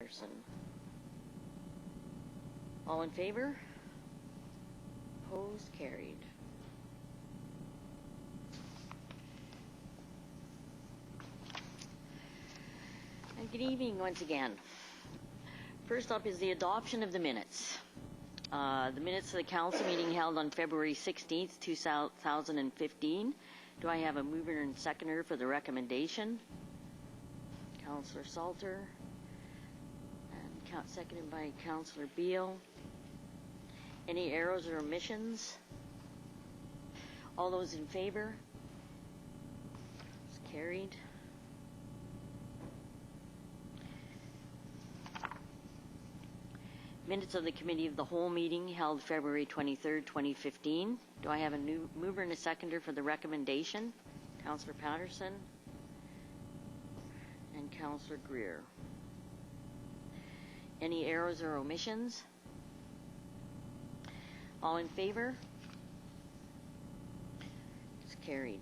Person. All in favor? Opposed? Carried. And good evening once again. First up is the adoption of the minutes. The minutes of the council meeting held on February 16th, 2015. Do I have a mover and seconder for the recommendation? Councillor Salter. Seconded by Councillor Beal. Any errors or omissions? All those in favor? It's carried. Minutes of the Committee of the Whole meeting held February 23rd, 2015. Do I have a new mover and a seconder for the recommendation? Councillor Patterson and Councillor Greer. Any errors or omissions? All in favor? It's carried.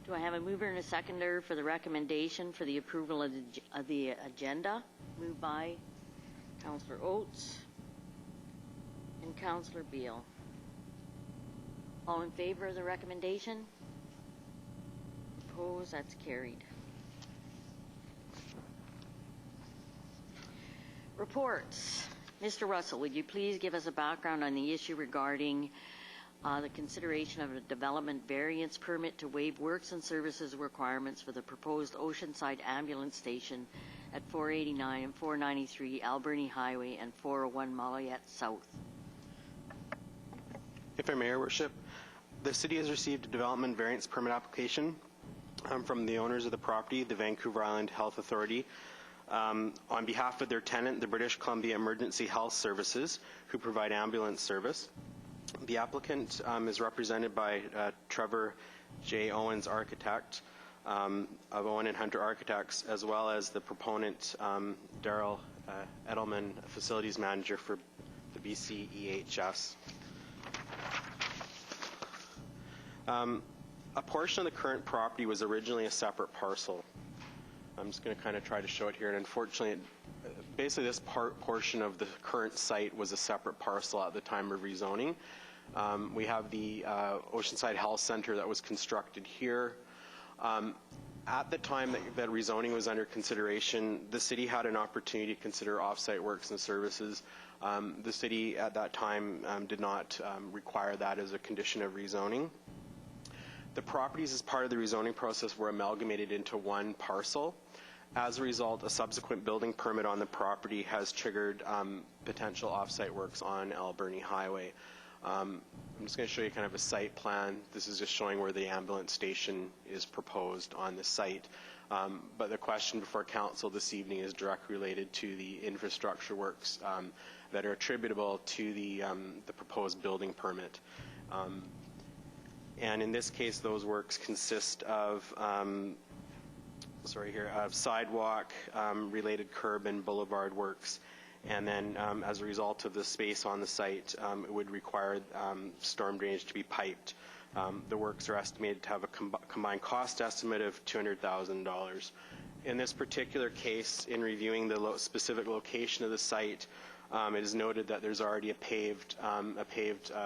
Do I have a mover and a seconder for the recommendation for the approval of the agenda? Moved by Councillor Oates and Councillor Beal. All in favor of the recommendation? Opposed? That's carried. Reports. Mr. Russell, would you please give us a background on the issue regarding the consideration of a development variance permit to waive works and services requirements for the proposed Oceanside Ambulance Station at 489 and 493 Alberni Highway and 401 Molayet South? If I may, Your Worship, the City has received a development variance permit application from the owners of the property, the Vancouver Island Health Authority, on behalf of their tenant, the British Columbia Emergency Health Services, who provide ambulance service. The applicant is represented by Trevor J. Owens, architect, of Owen and Hunter Architects, as well as the proponent, Daryl Edelman, facilities manager for the BC EHS. A portion of the current property was originally a separate parcel. I'm just going to kind of try to show it here, and unfortunately, basically this portion of the current site was a separate parcel at the time of rezoning. We have the Oceanside Health Center that was constructed here. At the time that rezoning was under consideration, the city had an opportunity to consider off-site works and services. The city at that time did not require that as a condition of rezoning. The properties as part of the rezoning process were amalgamated into one parcel. As a result, a subsequent building permit on the property has triggered potential off-site works on Alberni Highway. I'm just going to show you kind of a site plan. This is just showing where the ambulance station is proposed on the site. But the question before council this evening is directly related to the infrastructure works that are attributable to the proposed building permit. And in this case, those works consist of sidewalk, related curb and boulevard works. And then as a result of the space on the site, it would require storm drainage to be piped. The works are estimated to have a combined cost estimate of $200,000. In this particular case, in reviewing the specific location of the site, it is noted that there's already a paved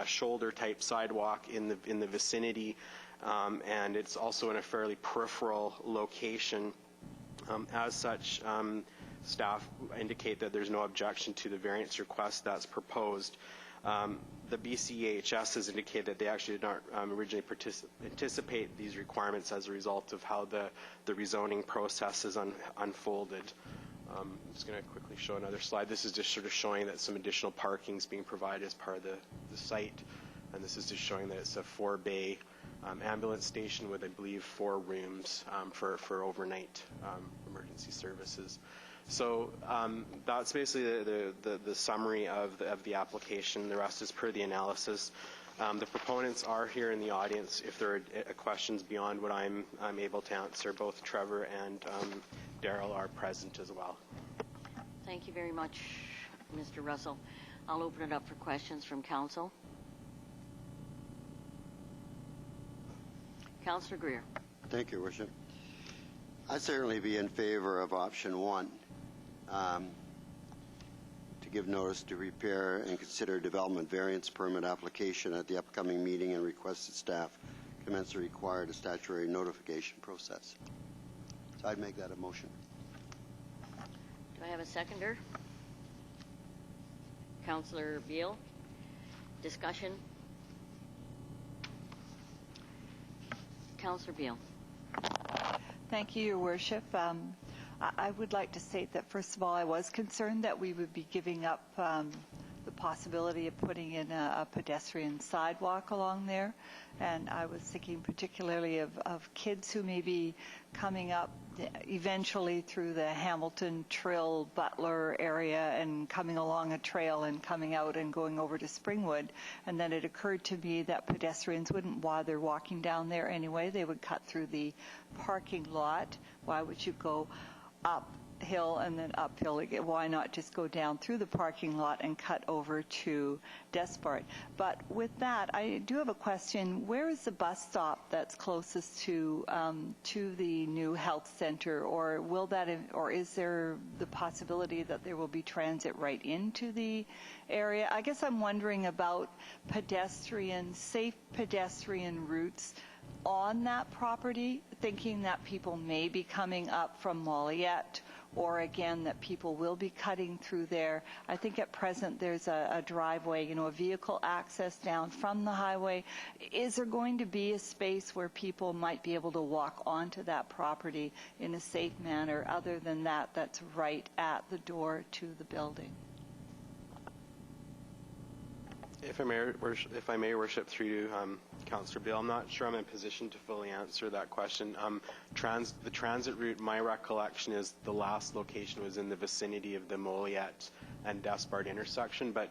shoulder-type sidewalk in the vicinity, and it's also in a fairly peripheral location. As such, staff indicate that there's no objection to the variance request that's proposed. The BCEHS has indicated that they actually did not originally anticipate these requirements as a result of how the rezoning process has unfolded. I'm just going to quickly show another slide. This is just sort of showing that some additional parking is being provided as part of the site. And this is just showing that it's a 4-bay ambulance station with, I believe, 4 rooms for overnight emergency services. So that's basically the summary of the application. The rest is per the analysis. The proponents are here in the audience. If there are questions beyond what I'm able to answer, both Trevor and Daryl are present as well. Thank you very much, Mr. Russell. I'll open it up for questions from council. Councillor Greer. Thank you, Worship. I'd certainly be in favor of option 1, to give notice to prepare and consider development variance permit application at the upcoming meeting and request that staff commence the required statutory notification process. So I'd make that a motion. Do I have a seconder? Councillor Beal. Discussion? Councillor Beal. Thank you, Your Worship. I would like to state that, first of all, I was concerned that we would be giving up the possibility of putting in a pedestrian sidewalk along there. And I was thinking particularly of kids who may be coming up eventually through the Hamilton, Trill, Butler area and coming along a trail and coming out and going over to Springwood. And then it occurred to me that pedestrians wouldn't bother walking down there anyway. They would cut through the parking lot. Why would you go uphill and then uphill again? Why not just go down through the parking lot and cut over to Despard? But with that, I do have a question. Where is the bus stop that's closest to the new health center, or is there the possibility that there will be transit right into the area? I guess I'm wondering about safe pedestrian routes on that property, thinking that people may be coming up from Molliette, or again that people will be cutting through there. I think at present there's a driveway, a vehicle access down from the highway. Is there going to be a space where people might be able to walk onto that property in a safe manner? Other than that, that's right at the door to the building. If I may, worship through you, Councillor Beal, I'm not sure I'm in a position to fully answer that question. The transit route, my recollection is the last location was in the vicinity of the Molliette and Despard intersection, but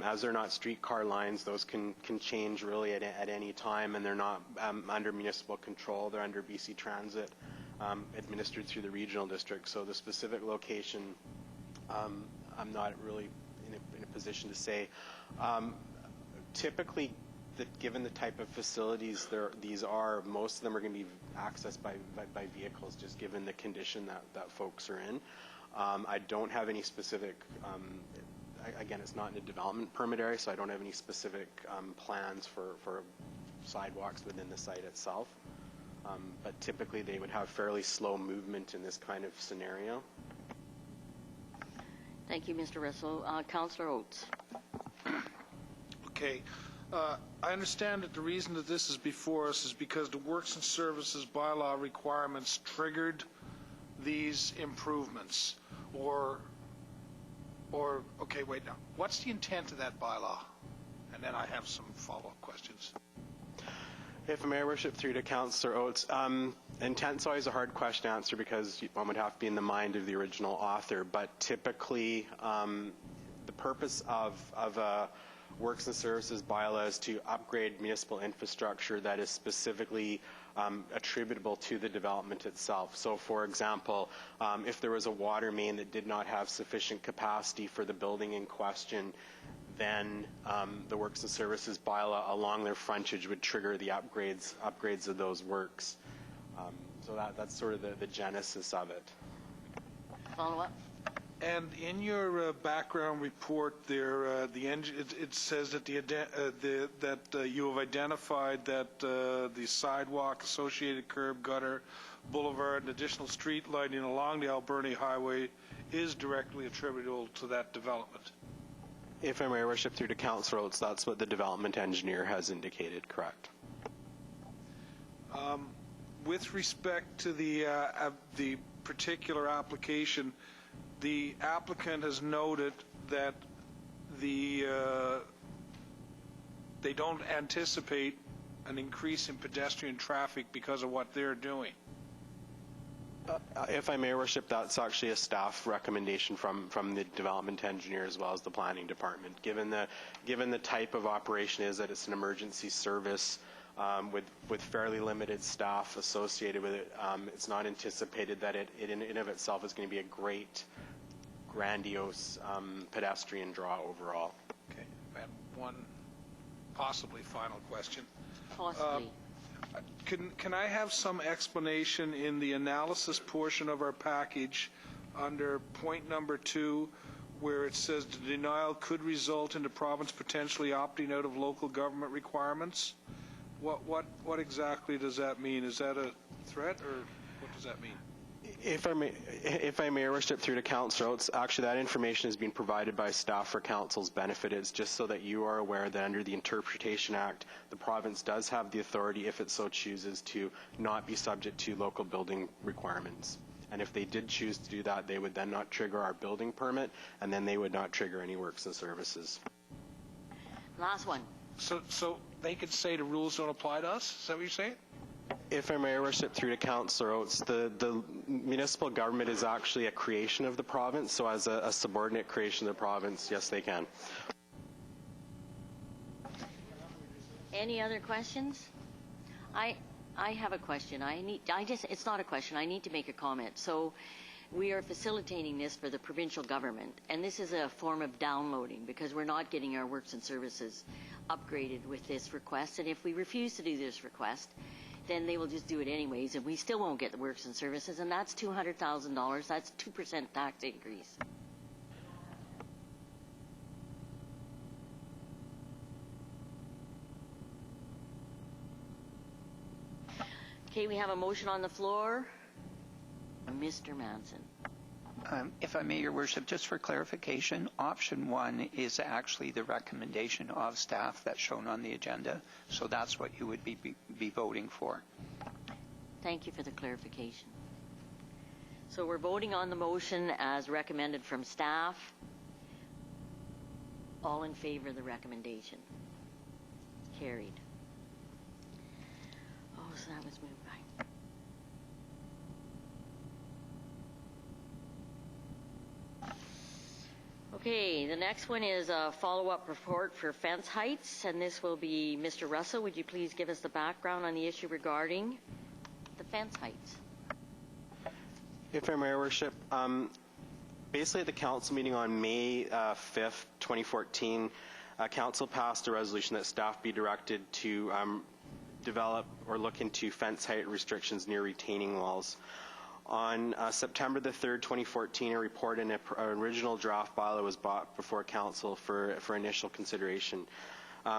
as they're not streetcar lines, those can change really at any time, and they're not under municipal control. They're under BC Transit, administered through the regional district. So the specific location, I'm not really in a position to say. Typically, given the type of facilities these are, most of them are going to be accessed by vehicles, just given the condition that folks are in. I don't have any specific, again, it's not in a development permit area, so I don't have any specific plans for sidewalks within the site itself. But typically they would have fairly slow movement in this kind of scenario. Thank you, Mr. Russell. Councillor Oates. Okay. I understand that the reason that this is before us is because the Works and Services Bylaw requirements triggered these improvements. Okay, wait now. What's the intent of that bylaw? And then I have some follow-up questions. If I may, worship through to Councillor Oates. Intent's always a hard question to answer because one would have to be in the mind of the original author, but typically the purpose of a Works and Services Bylaw is to upgrade municipal infrastructure that is specifically attributable to the development itself. So, for example, if there was a water main that did not have sufficient capacity for the building in question, then the Works and Services Bylaw along their frontage would trigger the upgrades of those works. So that's sort of the genesis of it. Follow up. And in your background report, there, it says that you have identified that the sidewalk, associated curb, gutter, boulevard, and additional street lighting along the Alberni Highway is directly attributable to that development. If I may, worship through to Councillor Oates, that's what the development engineer has indicated. Correct. With respect to the particular application, the applicant has noted that they don't anticipate an increase in pedestrian traffic because of what they're doing. If I may, worship, that's actually a staff recommendation from the development engineer as well as the planning department. Given the type of operation is that it's an emergency service with fairly limited staff associated with it, it's not anticipated that it in and of itself is going to be a great, grandiose pedestrian draw overall. Okay, I have one possibly final question. Possibly. Can I have some explanation in the analysis portion of our package under point number 2, where it says the denial could result in the province potentially opting out of local government requirements? What exactly does that mean? Is that a threat, or what does that mean? If I may, Your Worship, through to Council, actually that information is being provided by staff for Council's benefit. It's just so that you are aware that under the Interpretation Act, the province does have the authority, if it so chooses, to not be subject to local building requirements. And if they did choose to do that, they would then not trigger our building permit, and then they would not trigger any works and services. Last one. So they could say the rules don't apply to us? Is that what you're saying? If I may, Your Worship, through to Councillor Oates, the municipal government is actually a creation of the province, so as a subordinate creation of the province, yes, they can. Any other questions? I have a question. It's not a question. I need to make a comment. So we are facilitating this for the provincial government, and this is a form of downloading because we're not getting our works and services upgraded with this request. And if we refuse to do this request, then they will just do it anyways, and we still won't get the works and services, and that's $200,000. That's 2% tax increase. Okay, we have a motion on the floor. Mr. Manson. If I may, Your Worship, just for clarification, option 1 is actually the recommendation of staff that's shown on the agenda, so that's what you would be voting for. Thank you for the clarification. So we're voting on the motion as recommended from staff. All in favor of the recommendation? Carried. Oh, so that was moved by. Okay, the next one is a follow-up report for fence heights, and this will be Mr. Russell. Would you please give us the background on the issue regarding the fence heights? If I may, Your Worship, basically at the council meeting on May 5th, 2014, council passed a resolution that staff be directed to develop or look into fence height restrictions near retaining walls. On September the 3rd, 2014, a report and an original draft bylaw was brought before council for initial consideration.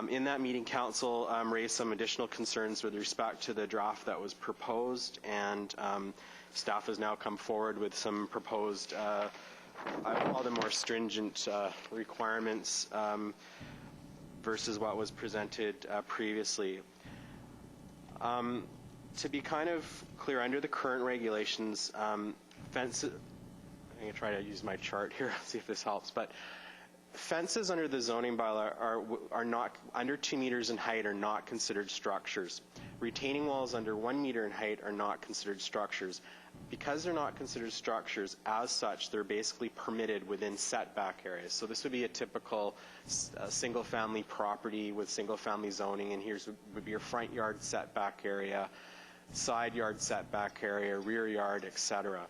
In that meeting, council raised some additional concerns with respect to the draft that was proposed, and staff has now come forward with some proposed, I would call them more stringent requirements versus what was presented previously. To be kind of clear, under the current regulations, fences, I'm going to try to use my chart here, see if this helps, but fences under the zoning bylaw are not, under 2 meters in height, are not considered structures. Retaining walls under 1 meter in height are not considered structures. Because they're not considered structures, as such, they're basically permitted within setback areas. So this would be a typical single-family property with single-family zoning, and here's would be your front yard setback area, side yard setback area, rear yard, etc.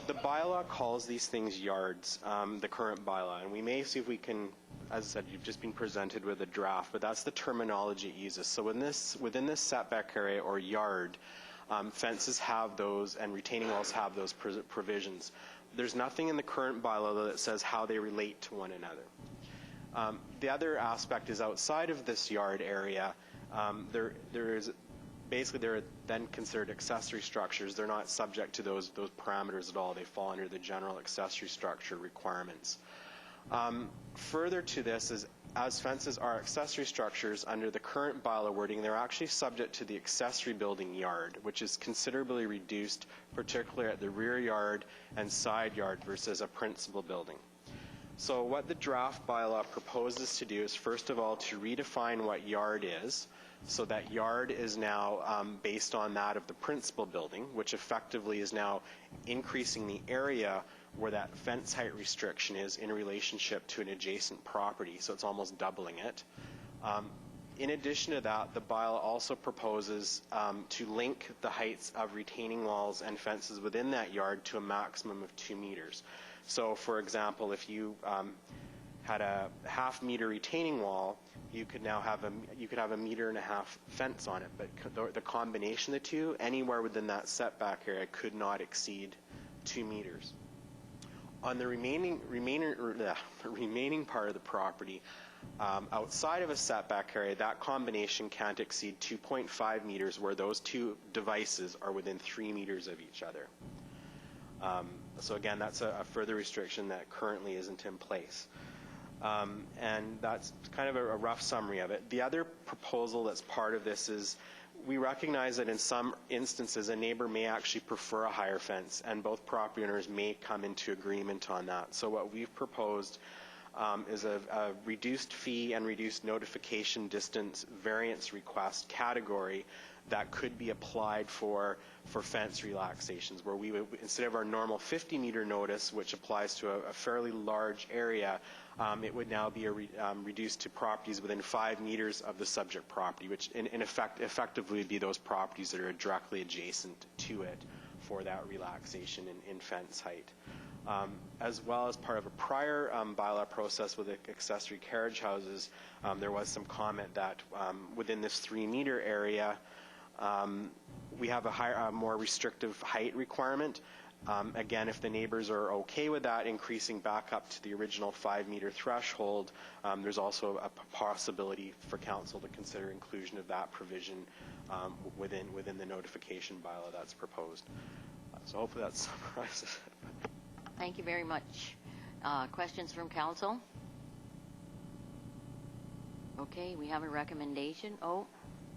The bylaw calls these things yards, the current bylaw, and we may see if we can, as I said, you've just been presented with a draft, but that's the terminology it uses. So within this setback area or yard, fences have those and retaining walls have those provisions. There's nothing in the current bylaw that says how they relate to one another. The other aspect is outside of this yard area, basically they're then considered accessory structures. They're not subject to those parameters at all. They fall under the general accessory structure requirements. Further to this is, as fences are accessory structures under the current bylaw wording, they're actually subject to the accessory building yard, which is considerably reduced, particularly at the rear yard and side yard versus a principal building. So what the draft bylaw proposes to do is, first of all, to redefine what yard is, so that yard is now based on that of the principal building, which effectively is now increasing the area where that fence height restriction is in relationship to an adjacent property, so it's almost doubling it. In addition to that, the bylaw also proposes to link the heights of retaining walls and fences within that yard to a maximum of 2 meters. So, for example, if you had a half-meter retaining wall, you could now have a 1.5 meter fence on it. But the combination of the two, anywhere within that setback area, could not exceed 2 meters. On the remaining part of the property, outside of a setback area, that combination can't exceed 2.5 meters, where those two devices are within 3 meters of each other. So again, that's a further restriction that currently isn't in place. And that's kind of a rough summary of it. The other proposal that's part of this is we recognize that in some instances a neighbor may actually prefer a higher fence, and both property owners may come into agreement on that. So what we've proposed is a reduced fee and reduced notification distance variance request category that could be applied for fence relaxations, where we would, instead of our normal 50-meter notice, which applies to a fairly large area, it would now be reduced to properties within 5 meters of the subject property, which in effect effectively would be those properties that are directly adjacent to it for that relaxation in fence height. As well as part of a prior bylaw process with accessory carriage houses, there was some comment that within this 3-meter area, we have a more restrictive height requirement. Again, if the neighbors are okay with that, increasing back up to the original 5-meter threshold, there's also a possibility for council to consider inclusion of that provision within the notification bylaw that's proposed. So hopefully that summarizes it. Thank you very much. Questions from council? Okay, we have a recommendation. Oh,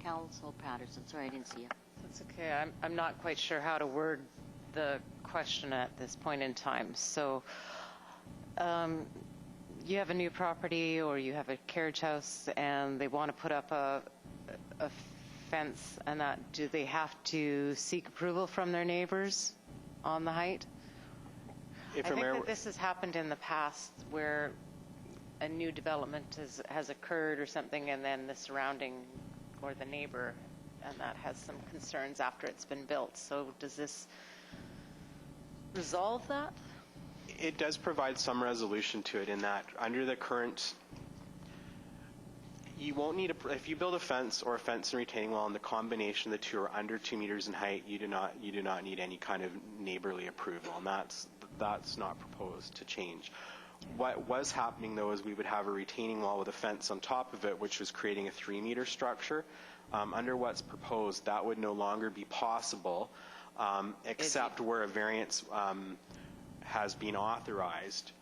Council Patterson. Sorry, I didn't see you. That's okay. I'm not quite sure how to word the question at this point in time. So you have a new property or you have a carriage house and they want to put up a fence, and that, do they have to seek approval from their neighbors on the height? I think that this has happened in the past where a new development has occurred or something, and then the surrounding or the neighbor, and that has some concerns after it's been built. So does this resolve that? It does provide some resolution to it in that under the current, you won't need if you build a fence or a fence and retaining wall and the combination of the two are under 2 meters in height, you do not need any kind of neighborly approval, and that's not proposed to change. What was happening, though, is we would have a retaining wall with a fence on top of it, which was creating a 3-meter structure. Under what's proposed, that would no longer be possible, except where a variance has been authorized,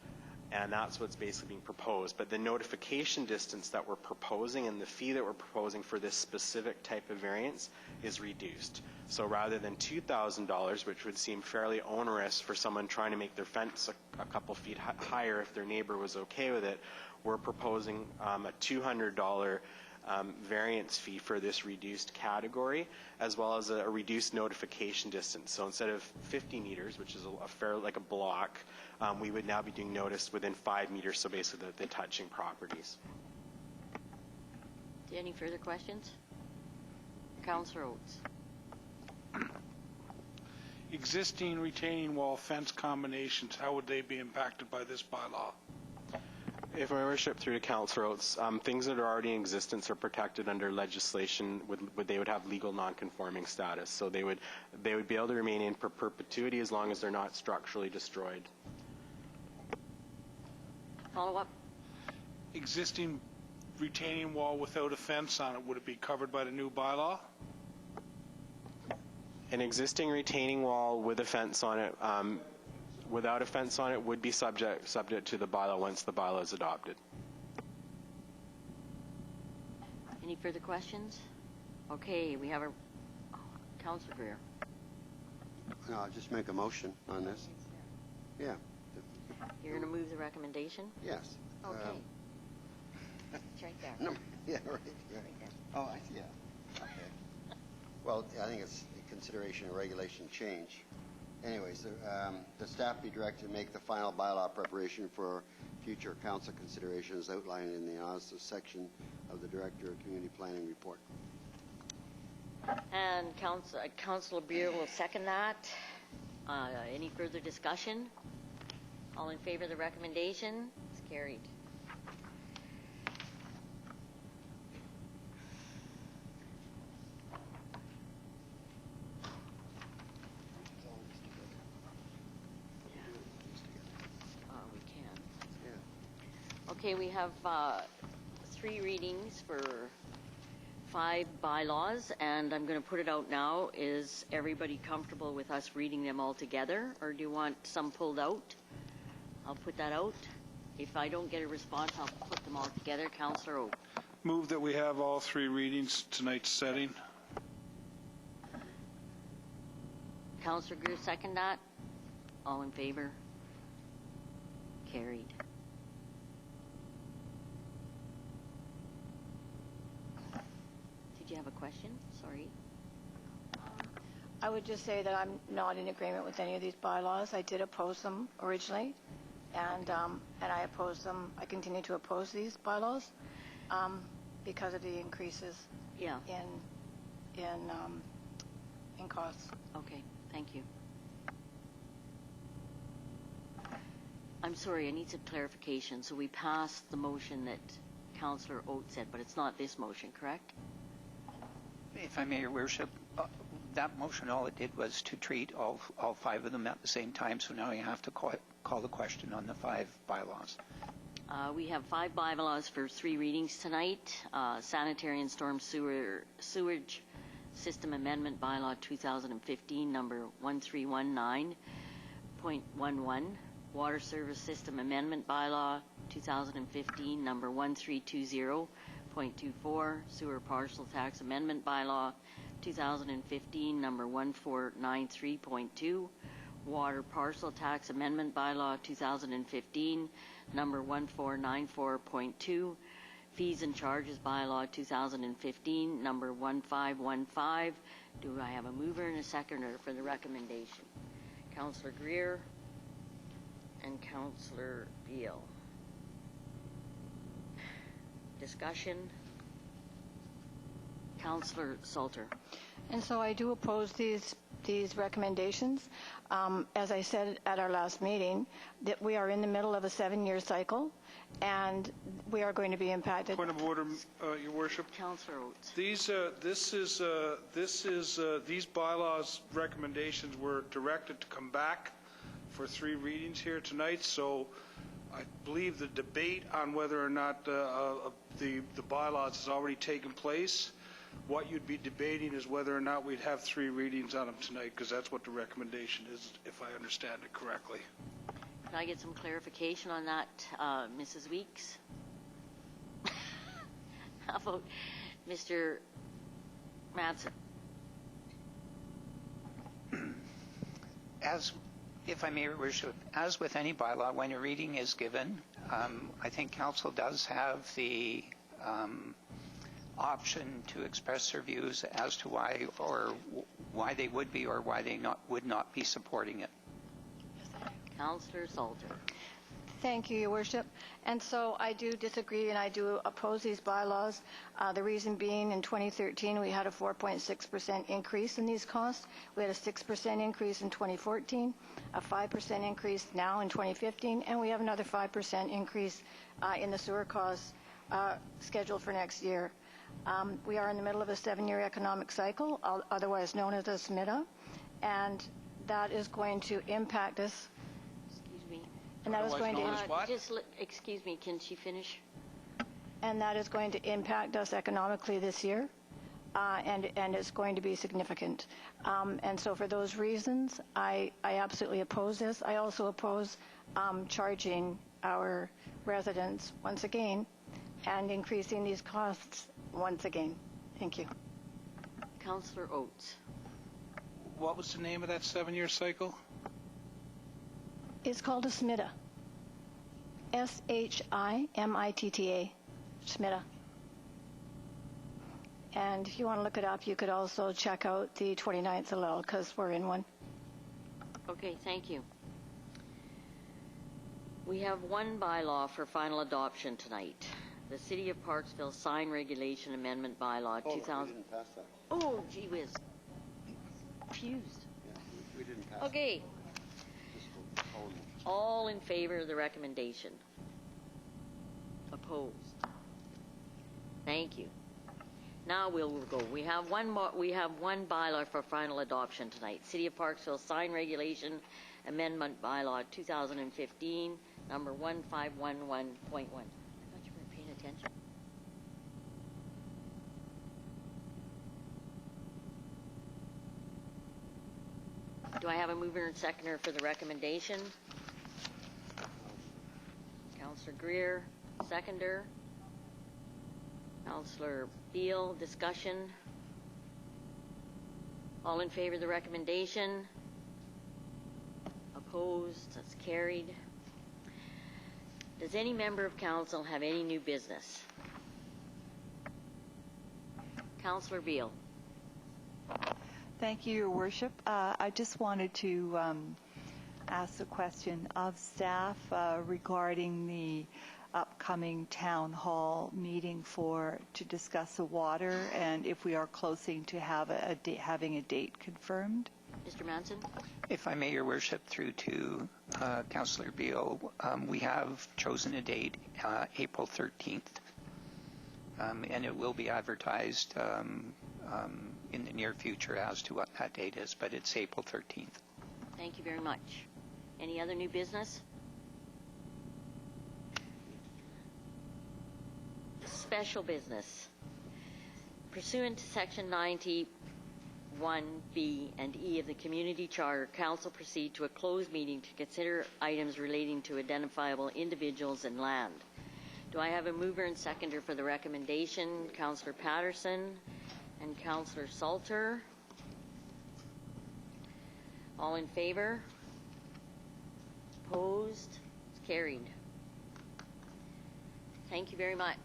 and that's what's basically being proposed. But the notification distance that we're proposing and the fee that we're proposing for this specific type of variance is reduced. So rather than $2,000, which would seem fairly onerous for someone trying to make their fence a couple feet higher if their neighbor was okay with it, we're proposing a $200 variance fee for this reduced category, as well as a reduced notification distance. So instead of 50 meters, which is a fair, like a block, we would now be doing notice within 5 meters, so basically the touching properties. Any further questions? Councillor Oates. Existing retaining wall fence combinations, how would they be impacted by this bylaw? If my worship, through to Councillor Oates, things that are already in existence are protected under legislation. They would have legal non-conforming status, so they would be able to remain in perpetuity as long as they're not structurally destroyed. Follow up. Existing retaining wall without a fence on it, would it be covered by the new bylaw? An existing retaining wall with a fence on it, without a fence on it, would be subject to the bylaw once the bylaw is adopted. Any further questions? Okay, we have a Councillor Greer. No, I'll just make a motion on this. Yeah. You're going to move the recommendation? Yes. Okay. It's right there. No, yeah, right. Yeah. Right there. Oh, I see. Yeah. Okay. Well, I think it's consideration of regulation change. Anyways, the staff be directed to make the final bylaw preparation for future council consideration as outlined in the analysis section of the Director of Community Planning report. And Councillor Beer will second that. Any further discussion? All in favor of the recommendation? It's carried. Okay, we have 3 readings for 5 bylaws, and I'm going to put it out now. Is everybody comfortable with us reading them all together, or do you want some pulled out? I'll put that out. If I don't get a response, I'll put them all together. Councillor Oak. Move that we have all 3 readings tonight's setting. Councillor Greer, second that. All in favor? Carried. Did you have a question? Sorry. I would just say that I'm not in agreement with any of these bylaws. I did oppose them originally, and I oppose them. I continue to oppose these bylaws because of the increases Yeah. in costs. Okay. Thank you. I'm sorry, I need some clarification. So we passed the motion that Councillor Oates said, but it's not this motion, correct? If I may, Your Worship, that motion, all it did was to treat all 5 of them at the same time, so now you have to call the question on the 5 bylaws. We have 5 bylaws for 3 readings tonight. Sanitary and Storm Sewerage System Amendment Bylaw 2015, number 1319.11. Water Service System Amendment Bylaw 2015, number 1320.24. Sewer Parcel Tax Amendment Bylaw 2015, number 1493.2. Water Parcel Tax Amendment Bylaw 2015, number 1494.2. Fees and Charges Bylaw 2015, number 1515. Do I have a mover and a seconder for the recommendation? Councillor Greer and Councillor Beal. Discussion? Councillor Salter. And so I do oppose these recommendations. As I said at our last meeting, that we are in the middle of a 7-year cycle, and we are going to be impacted. Point of order, Your Worship. Councillor Oates. These bylaws recommendations were directed to come back for 3 readings here tonight, so I believe the debate on whether or not the bylaws has already taken place. What you'd be debating is whether or not we'd have 3 readings on them tonight, because that's what the recommendation is, if I understand it correctly. Can I get some clarification on that, Mrs. Weeks? How about Mr. Madsen? If I may, Your Worship, as with any bylaw, when a reading is given, I think Council does have the option to express their views as to why they would be or why they would not be supporting it. Councillor Salter. Thank you, Your Worship. And so I do disagree and I do oppose these bylaws. The reason being, in 2013, we had a 4.6% increase in these costs. We had a 6% increase in 2014, a 5% increase now in 2015, and we have another 5% increase in the sewer costs scheduled for next year. We are in the middle of a 7-year economic cycle, otherwise known as a SMITA, and that is going to impact us. And that is going to excuse me, can she finish? And that is going to impact us economically this year, and it's going to be significant. And so for those reasons, I absolutely oppose this. I also oppose charging our residents once again and increasing these costs once again. Thank you. Councillor Oates. What was the name of that 7-year cycle? It's called a SMITA. SHIMITTA. SMITA. And if you want to look it up, you could also check out the 29th allel, because we're in one. Okay, thank you. We have 1 bylaw for final adoption tonight. The City of Parksville Sign Regulation Amendment Bylaw 2000. We didn't pass that. Oh, gee whiz. Confused. Yeah, we didn't pass Okay. Just hold it. All in favor of the recommendation? Opposed? Thank you. Now we'll go. We have one bylaw for final adoption tonight. City of Parksville Sign Regulation Amendment Bylaw 2015, number 1511.1. Do I have a mover and seconder for the recommendation? Councillor Greer, seconder. Councillor Beal, discussion. All in favor of the recommendation? Opposed? That's carried. Does any member of council have any new business? Councillor Beal. Thank you, Your Worship. I just wanted to ask a question of staff regarding the upcoming town hall meeting to discuss the water, and if we are closing to having a date confirmed. Mr. Manson? If I may, Your Worship, through to Councillor Beal, we have chosen a date, April 13th, and it will be advertised in the near future as to what that date is, but it's April 13th. Thank you very much. Any other new business? Special business. Pursuant to Section 91B and E of the Community Charter, Council proceed to a closed meeting to consider items relating to identifiable individuals and land. Do I have a mover and seconder for the recommendation? Councillor Patterson and Councillor Salter. All in favor? Opposed? It's carried. Thank you very much.